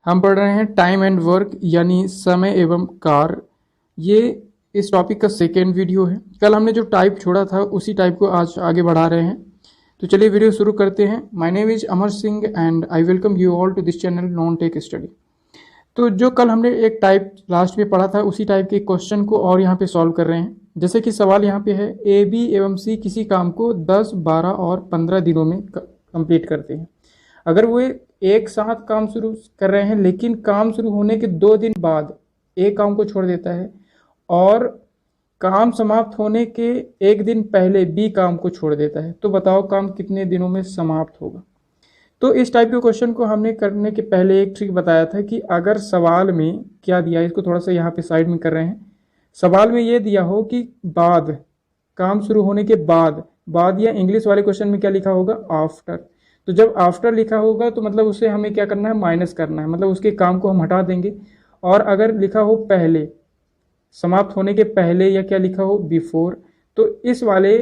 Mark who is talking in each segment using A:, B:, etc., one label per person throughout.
A: हम पढ़ रहे हैं टाइम एंड वर्क यानी समय एवं कार्य। ये इस टॉपिक का सेकेंड वीडियो है। कल हमने जो टाइप छोड़ा था उसी टाइप को आज आगे बढ़ा रहे हैं। तो चलिए वीडियो शुरू करते हैं। My name is Amar Singh and I welcome you all to this channel non tech study. तो जो कल हमने एक टाइप लास्ट में पढ़ा था उसी टाइप के क्वेश्चन को और यहाँ पे सॉल्व कर रहे हैं। जैसे कि सवाल यहाँ पे है, ए बी एवं सी किसी काम को 10, 12 और 15 दिनों में कंप्लीट करते हैं। अगर वो एक साथ काम शुरू कर रहे हैं लेकिन काम शुरू होने के 2 दिन बाद ए काम को छोड़ देता है और काम समाप्त होने के 1 दिन पहले बी काम को छोड़ देता है, तो बताओ काम कितने दिनों में समाप्त होगा। तो इस टाइप के क्वेश्चन को हमने करने के पहले एक ट्रिक बताया था कि अगर सवाल में क्या दिया है, इसको थोड़ा सा यहाँ पे साइड में कर रहे हैं। सवाल में ये दिया हो कि बाद, काम शुरू होने के बाद या इंग्लिश वाले क्वेश्चन में क्या लिखा होगा, आफ्टर। तो जब आफ्टर लिखा होगा तो मतलब उसे हमें क्या करना है, माइनस करना है, मतलब उसके काम को हम हटा देंगे। और अगर लिखा हो पहले, समाप्त होने के पहले, या क्या लिखा हो बिफोर, तो इस वाले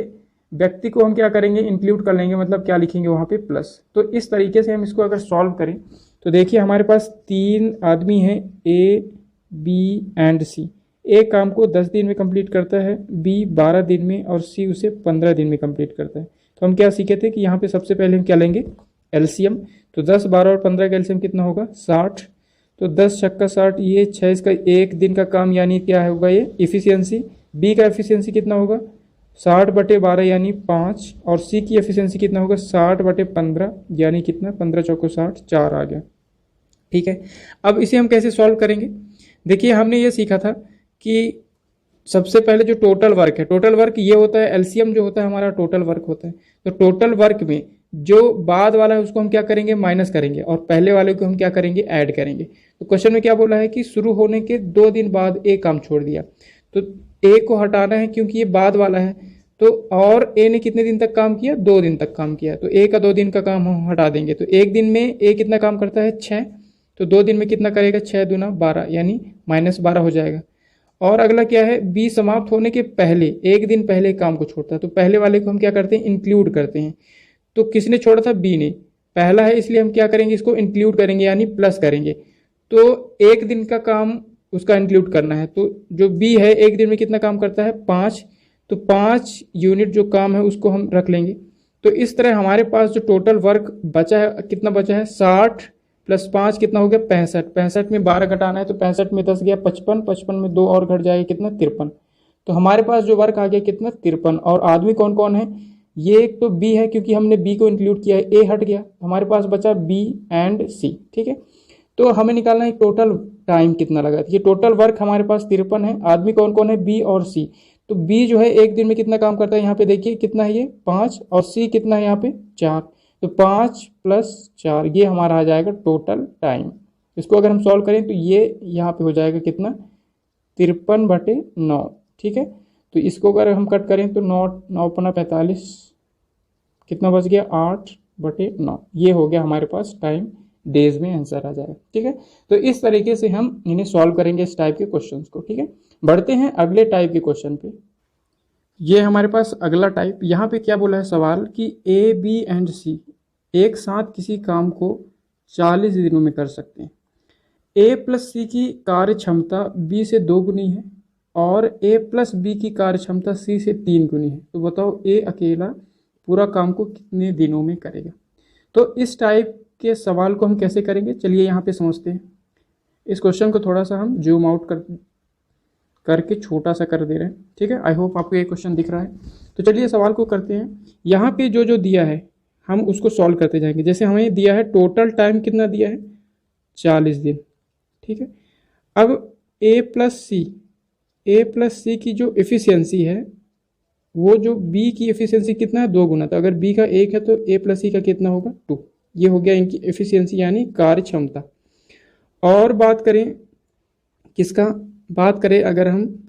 A: व्यक्ति को हम क्या करेंगे, इंक्लूड कर लेंगे, मतलब क्या लिखेंगे वहाँ पे प्लस। तो इस तरीके से हम इसको अगर सॉल्व करें तो देखिए हमारे पास 3 आदमी हैं, ए बी एंड सी। ए काम को 10 दिन में कंप्लीट करता है, बी 12 दिन में और सी उसे 15 दिन में कंप्लीट करता है। तो हम क्या सीखे थे कि यहाँ पे सबसे पहले हम क्या लेंगे, एलसीएम। तो 10, 12 और 15 का एलसीएम कितना होगा, 60। तो 10 छक्का 60, ये 6, इसका 1 दिन का काम यानी क्या होगा, ये इफिशियंसी। बी का एफिशिएंसी कितना होगा, 60/12 यानी 5। और सी की एफिशिएंसी कितना होगा, 60/15 यानी कितना, 15 चौको 60, 4 आ गया। ठीक है, अब इसे हम कैसे सॉल्व करेंगे। देखिए हमने ये सीखा था कि सबसे पहले जो टोटल वर्क है, टोटल वर्क ये होता है, एलसीएम जो होता है हमारा टोटल वर्क होता है। तो टोटल वर्क में जो बाद वाला है उसको हम क्या करेंगे, माइनस करेंगे, और पहले वाले को हम क्या करेंगे, ऐड करेंगे। तो क्वेश्चन में क्या बोला है कि शुरू होने के 2 दिन बाद ए काम छोड़ दिया, तो ए को हटाना है क्योंकि ये बाद वाला है। तो और ए ने कितने दिन तक काम किया, 2 दिन तक काम किया, तो ए का 2 दिन का काम हम हटा देंगे। तो 1 दिन में ए कितना काम करता है, 6। तो 2 दिन में कितना करेगा, 6 दूना 12 यानी -12 हो जाएगा। और अगला क्या है, बी समाप्त होने के पहले 1 दिन पहले काम को छोड़ता है, तो पहले वाले को हम क्या करते हैं, इंक्लूड करते हैं। तो किसने छोड़ा था, बी ने। पहला है इसलिए हम क्या करेंगे, इसको इंक्लूड करेंगे यानी प्लस करेंगे। तो 1 दिन का काम उसका इंक्लूड करना है। तो जो बी है 1 दिन में कितना काम करता है, 5। तो 5 यूनिट जो काम है उसको हम रख लेंगे। तो इस तरह हमारे पास जो टोटल वर्क बचा है, कितना बचा है, 60 + 5 कितना हो गया, 65। 65 में 12 घटाना है, तो 65 में 10 गया 55। 55 में 2 और घट जाएगा कितना, 53। तो हमारे पास जो वर्क आ गया कितना, 53। और आदमी कौन कौन है, ये एक तो बी है क्योंकि हमने बी को इंक्लूड किया है, ए हट गया, हमारे पास बचा बी एंड सी। ठीक है, तो हमें निकालना है टोटल टाइम कितना लगा। ये टोटल वर्क हमारे पास 53 है। आदमी कौन कौन है, बी और सी। तो बी जो है 1 दिन में कितना काम करता है, यहाँ पे देखिए कितना है, ये 5। और सी कितना है यहाँ पे, 4। तो 5 + 4 ये हमारा आ जाएगा टोटल टाइम। इसको अगर हम सॉल्व करें तो ये यहाँ पे हो जाएगा कितना, 53/9। ठीक है, तो इसको अगर हम कट करें तो 9 × 45 कितना बच गया, 8/9। ये हो गया हमारे पास टाइम, डेज में आंसर आ जाएगा। ठीक है, तो इस तरीके से हम इन्हें सॉल्व करेंगे इस टाइप के क्वेश्चंस को। ठीक है, बढ़ते हैं अगले टाइप के क्वेश्चन पे। ये हमारे पास अगला टाइप, यहाँ पे क्या बोला है सवाल कि ए बी एंड सी एक साथ किसी काम को 40 दिनों में कर सकते हैं। ए प्लस सी की कार्य क्षमता बी से 2 गुनी है और ए प्लस बी की कार्य क्षमता सी से 3 गुनी है। तो बताओ ए अकेला पूरा काम को कितने दिनों में करेगा। तो इस टाइप के सवाल को हम कैसे करेंगे, चलिए यहाँ पे समझते हैं। इस क्वेश्चन को थोड़ा सा हम जूम आउट करके छोटा सा कर दे रहे हैं। ठीक है, आई होप आपको ये क्वेश्चन दिख रहा है। तो चलिए सवाल को करते हैं। यहाँ पे जो दिया है हम उसको सॉल्व करते जाएंगे। जैसे हमें दिया है टोटल टाइम कितना दिया है, 40 दिन। ठीक है, अब ए प्लस सी की जो एफिशिएंसी है, वो जो बी की एफिशिएंसी कितना है, 2 गुना। तो अगर बी का 1 है तो ए प्लस सी का कितना होगा, 2। ये हो गया इनकी एफिशिएंसी यानी कार्य क्षमता। और बात करें किसका, बात करें अगर हम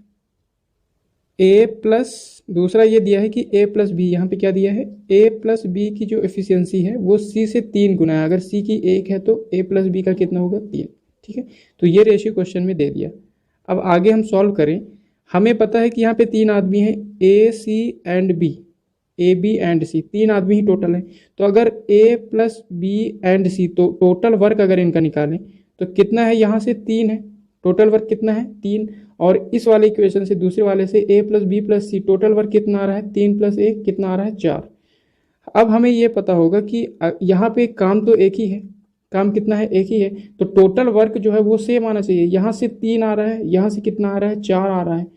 A: ए प्लस, दूसरा ये दिया है कि ए प्लस बी, यहाँ पे क्या दिया है, ए प्लस बी की जो एफिशिएंसी है वो सी से 3 गुना है। अगर सी की 1 है तो ए प्लस बी का कितना होगा, 3। ठीक है, तो ये रेशियो क्वेश्चन में दे दिया। अब आगे हम सॉल्व करें। हमें पता है कि यहाँ पे 3 आदमी हैं, A C and B, A B and C, 3 आदमी ही टोटल है। तो अगर A plus B and C, तो टोटल वर्क अगर इनका निकालें तो कितना है यहाँ से 3 है, टोटल वर्क कितना है 3। और इस वाले इक्वेशन से दूसरे वाले से a plus B plus C total work कितना आ रहा है 3 प्लस 1 कितना आ रहा है 4। अब हमें ये पता होगा कि यहाँ पे काम तो एक ही है, काम कितना है एक ही है, तो टोटल वर्क जो है वो सेम आना चाहिए। यहाँ से 3 आ रहा है, यहाँ से कितना आ रहा है 4 आ रहा है,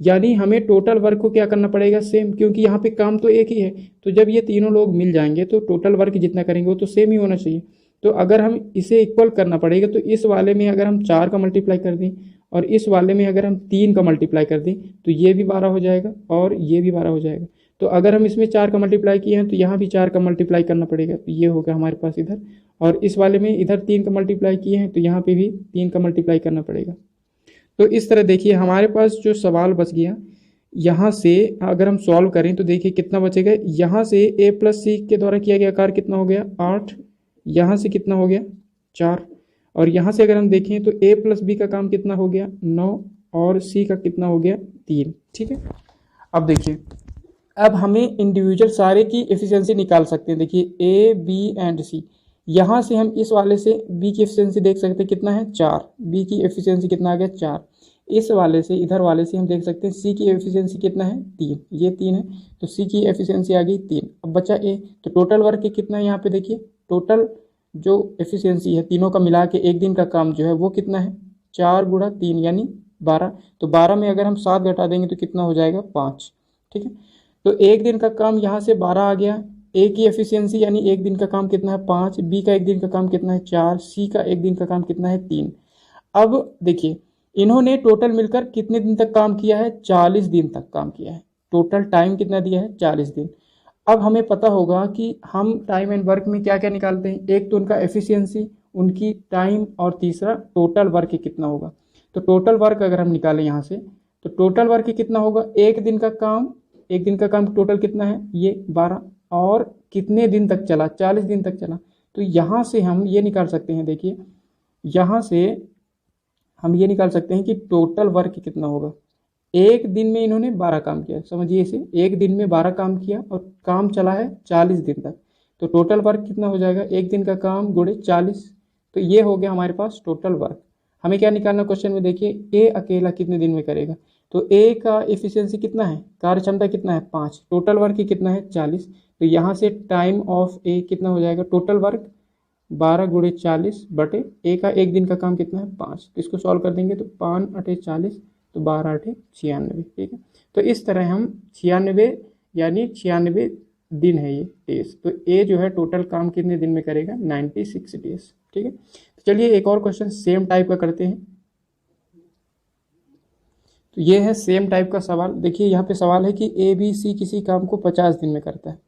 A: यानी हमें टोटल वर्क को क्या करना पड़ेगा सेम, क्योंकि यहाँ पे काम तो एक ही है। तो जब ये तीनों लोग मिल जाएंगे तो टोटल वर्क जितना करेंगे वो तो सेम ही होना चाहिए। तो अगर हम इसे इक्वल करना पड़ेगा तो इस वाले में अगर हम 4 का मल्टीप्लाई कर दें और इस वाले में अगर हम 3 का मल्टीप्लाई कर दें तो ये भी 12 हो जाएगा और ये भी 12 हो जाएगा। तो अगर हम इसमें 4 का मल्टीप्लाई किए हैं तो यहाँ भी 4 का मल्टीप्लाई करना पड़ेगा, तो ये होगा हमारे पास इधर। और इस वाले में इधर 3 का मल्टीप्लाई किए हैं तो यहाँ पे भी 3 का मल्टीप्लाई करना पड़ेगा। तो इस तरह देखिए हमारे पास जो सवाल बच गया, यहाँ से अगर हम सॉल्व करें तो देखिए कितना बचेगा। यहाँ से a प्लस सी के द्वारा किया गया कार्य कितना हो गया 8, यहाँ से कितना हो गया 4, और यहाँ से अगर हम देखें तो a प्लस बी का काम कितना हो गया 9 और c का कितना हो गया 3। ठीक है, अब देखिए अब हमें इंडिविजुअल सारे की एफिशिएंसी निकाल सकते हैं। देखिए a b एंड c, यहाँ से हम इस वाले से b की एफिशिएंसी देख सकते हैं कितना है 4, b की एफिशिएंसी कितना आ गया 4। इस वाले से इधर वाले से हम देख सकते हैं c की एफिशिएंसी कितना है 3, ये 3 है, तो c की एफिशिएंसी आ गई 3। अब बचा a, तो टोटल वर्क कितना है यहाँ पे देखिए, टोटल जो एफिशिएंसी है तीनों का मिला के एक दिन का काम जो है वो कितना है 4 गुणा 3 यानी 12। तो 12 में अगर हम 7 घटा देंगे तो कितना हो जाएगा 5। ठीक है, तो एक दिन का काम यहाँ से 12 आ गया, ए की एफिशिएंसी यानी एक दिन का काम कितना है 5, बी का एक दिन का काम कितना है 4, सी का एक दिन का काम कितना है 3। अब देखिए इन्होंने टोटल मिलकर कितने दिन तक काम किया है 40 दिन तक काम किया है, टोटल टाइम कितना दिया है 40 दिन। अब हमें पता होगा कि हम टाइम एंड वर्क में क्या क्या निकालते हैं, एक तो उनका एफिशिएंसी, उनकी टाइम, और तीसरा टोटल वर्क कितना होगा। तो टोटल वर्क अगर हम निकालें यहाँ से तो टोटल वर्क कितना होगा, एक दिन का काम टोटल कितना है ये 12, और कितने दिन तक चला 40 दिन तक चला। तो यहाँ से हम ये निकाल सकते हैं, देखिए यहाँ से हम ये निकाल सकते हैं कि टोटल वर्क कितना होगा। एक दिन में इन्होंने 12 काम किया, समझिए इसे, एक दिन में 12 काम किया और काम चला है 40 दिन तक, तो टोटल वर्क कितना हो जाएगा, एक दिन का काम गुणे 40। तो ये हो गया हमारे पास टोटल वर्क। हमें क्या निकालना क्वेश्चन में, देखिए ए अकेला कितने दिन में करेगा, तो ए का एफिशिएंसी कितना है, कार्य क्षमता कितना है 5, टोटल वर्क कितना है 40। तो यहाँ से टाइम ऑफ ए कितना हो जाएगा, टोटल वर्क 12 गुणे 40 बटे ए का एक दिन का काम कितना है 5। तो इसको सॉल्व कर देंगे तो 5 अठे 40, तो 12 अठे 96। ठीक है, तो इस तरह हम 96 यानी 96 दिन है ये डेज। तो ए जो है टोटल काम कितने दिन में करेगा 96 डेज। ठीक है, तो चलिए एक और क्वेश्चन सेम टाइप का करते हैं। तो ये है सेम टाइप का सवाल। देखिए यहाँ पे सवाल है कि ए बी सी किसी काम को 50 दिन में करता है।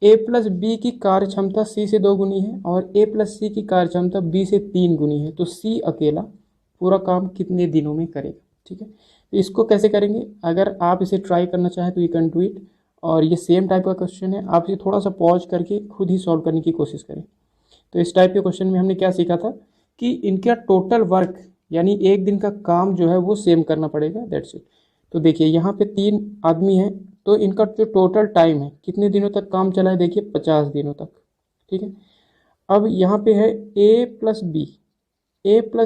A: ए प्लस बी की कार्य क्षमता सी से 2 गुनी है और ए प्लस सी की कार्य क्षमता बी से 3 गुनी है, तो सी अकेला पूरा काम कितने दिनों में करेगा। ठीक है, तो इसको कैसे करेंगे, अगर आप इसे ट्राई करना चाहें तो यू कैन डू इट, और ये सेम टाइप का क्वेश्चन है, आप इसे थोड़ा सा पॉज करके खुद ही सॉल्व करने की कोशिश करें। तो इस टाइप के क्वेश्चन में हमने क्या सीखा था कि इनका टोटल वर्क यानी एक दिन का काम जो है वो सेम करना पड़ेगा, दैट्स इट। तो देखिए यहाँ पे 3 आदमी हैं, तो इनका जो टोटल टाइम है कितने दिनों तक काम चला है, देखिए 50 दिनों तक। ठीक है, अब यहाँ पे है ए प्लस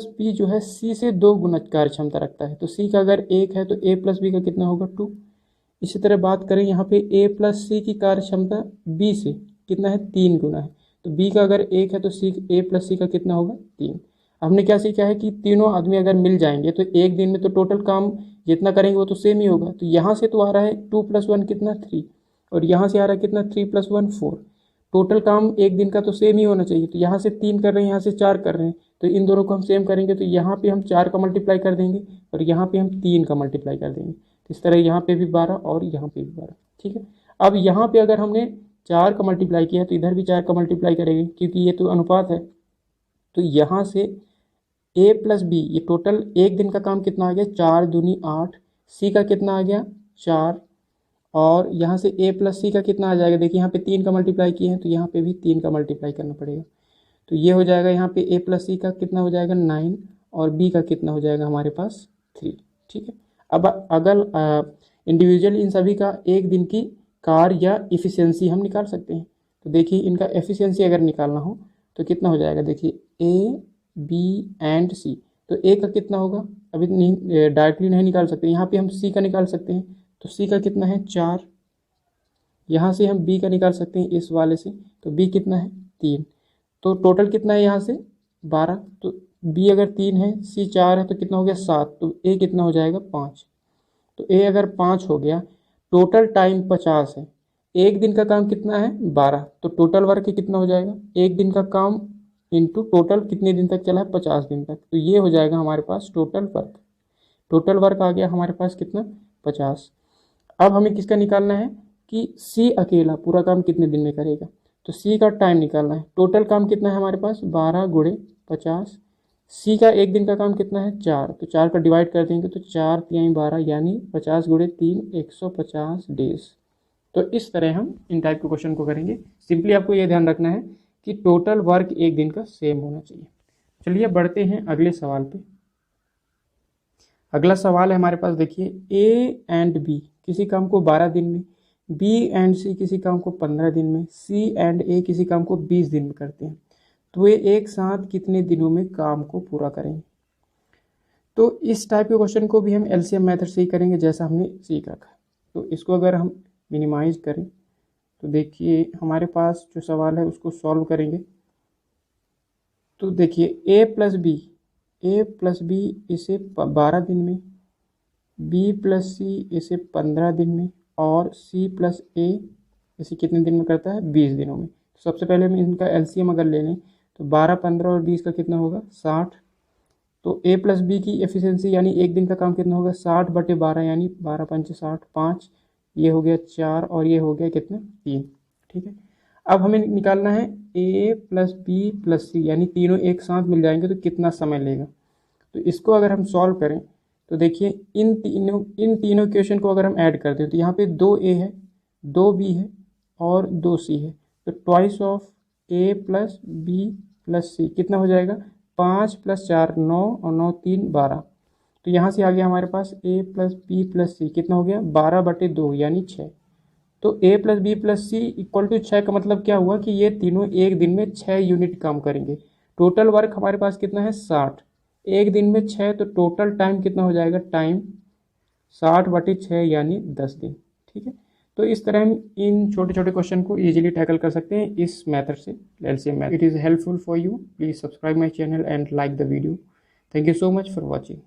A: बी जो है सी से 2 गुना कार्य क्षमता रखता है, तो सी का अगर 1 है तो ए प्लस बी का कितना होगा 2। इसी तरह बात करें यहाँ पे ए प्लस सी की कार्य क्षमता बी से कितना है 3 गुना है, तो बी का अगर 1 है तो सी ए प्लस सी का कितना होगा 3। हमने क्या सीखा है कि तीनों आदमी अगर मिल जाएंगे तो एक दिन में तो टोटल काम जितना करेंगे वो तो सेम ही होगा। तो यहाँ से तो आ रहा है 2 + 1 कितना 3, और यहाँ से आ रहा है कितना 3 + 1 4, टोटल काम एक दिन का तो सेम ही होना चाहिए। तो यहाँ से 3 कर रहे हैं, यहाँ से 4 कर रहे हैं, तो इन दोनों को हम सेम करेंगे, तो यहाँ पे हम 4 का मल्टीप्लाई कर देंगे और यहाँ पे हम 3 का मल्टीप्लाई कर देंगे। तो इस तरह यहाँ पे भी 12 और यहाँ पे भी 12। ठीक है, अब यहाँ पे अगर हमने 4 का मल्टीप्लाई किया तो इधर भी 4 का मल्टीप्लाई करेंगे, क्योंकि ये तो अनुपात है। तो यहाँ से ए प्लस बी, ये टोटल एक दिन का काम कितना आ गया 4 दूनी 8, सी का कितना आ गया 4, और यहाँ से ए प्लस सी का कितना आ जाएगा, देखिए यहाँ पे 3 का मल्टीप्लाई किए हैं तो यहाँ पे भी 3 का मल्टीप्लाई करना पड़ेगा। तो ये हो जाएगा यहाँ पे ए प्लस सी का कितना हो जाएगा 9, और बी का कितना हो जाएगा हमारे पास 3। ठीक है, अब अगर इंडिविजुअल इन सभी का एक दिन की कार्य या इफ़िशियंसी हम निकाल सकते हैं। तो देखिए इनका एफिशिएंसी अगर निकालना हो तो कितना हो जाएगा, देखिए ए बी एंड सी। तो ए का कितना होगा, अभी नहीं डायरेक्टली नहीं निकाल सकते, यहाँ पे हम सी का निकाल सकते हैं। तो सी का कितना है 4, यहाँ से हम बी का निकाल सकते हैं इस वाले से, तो बी कितना है 3। तो टोटल कितना है यहाँ से 12। तो बी अगर 3 है, सी 4 है, तो कितना हो गया 7। तो ए कितना हो जाएगा 5। तो ए अगर 5 हो गया, टोटल टाइम 50 है, एक दिन का काम कितना है 12। तो टोटल वर्क कितना हो जाएगा, एक दिन का काम इंटू टोटल कितने दिन तक चला है 50 दिन तक। तो ये हो जाएगा हमारे पास टोटल वर्क। टोटल वर्क आ गया हमारे पास कितना 50। अब हमें किसका निकालना है कि सी अकेला पूरा काम कितने दिन में करेगा। तो सी का टाइम निकालना है। टोटल काम कितना है हमारे पास 12 गुणे 50। सी का एक दिन का काम कितना है 4, तो 4 का डिवाइड कर देंगे तो 4 3 12 यानी 50 गुणे 3 150 डेज। तो इस तरह हम इन टाइप के क्वेश्चन को करेंगे। सिंपली आपको ये ध्यान रखना है कि टोटल वर्क एक दिन का सेम होना चाहिए। चलिए बढ़ते हैं अगले सवाल पे। अगला सवाल है हमारे पास, देखिए ए एंड बी किसी काम को 12 दिन में, बी एंड सी किसी काम को 15 दिन में, सी एंड ए किसी काम को 20 दिन में करते हैं। तो वे एक साथ कितने दिनों में काम को पूरा करेंगे। तो इस टाइप के क्वेश्चन को भी हम एलसीएम मेथड से ही करेंगे जैसा हमने सीख रखा है। तो इसको अगर हम मिनिमाइज करें तो देखिए हमारे पास जो सवाल है उसको सॉल्व करेंगे। तो देखिए ए प्लस बी इसे 12 दिन में, बी प्लस सी इसे 15 दिन में, और सी प्लस ए इसे कितने दिन में करता है 20 दिनों में। तो सबसे पहले हम इनका एलसीएम अगर ले लें तो 12 15 और 20 का कितना होगा 60। तो ए प्लस बी की एफिशिएंसी यानी एक दिन का काम कितना होगा 60/12 यानी 12 पंच 60, 5 ये हो गया 4 और ये हो गया कितना 3। ठीक है, अब हमें निकालना है ए प्लस बी प्लस सी यानी तीनों एक साथ मिल जाएंगे तो कितना समय लेगा। तो इसको अगर हम सॉल्व करें तो देखिए इन तीनों क्वेश्चन को अगर हम ऐड करते हैं तो यहाँ पे 2 ए है, 2 बी है और 2 सी है। तो twice of A plus B plus C कितना हो जाएगा 5 + 4 9 और 9 3 12। तो यहाँ से आ गया हमारे पास A plus B plus C कितना हो गया 12/2 यानी 6। तो A plus B plus C equal to 6 का मतलब क्या हुआ कि ये तीनों एक दिन में 6 यूनिट काम करेंगे। टोटल वर्क हमारे पास कितना है 60, एक दिन में 6, तो टोटल टाइम कितना हो जाएगा टाइम 60/6 यानी 10 दिन। ठीक है, तो इस तरह हम इन छोटे छोटे क्वेश्चन को इजीली टैकल कर सकते हैं इस मेथड से, LCM method. It is helpful for you, please subscribe my channel and like the video. Thank you so much for watching.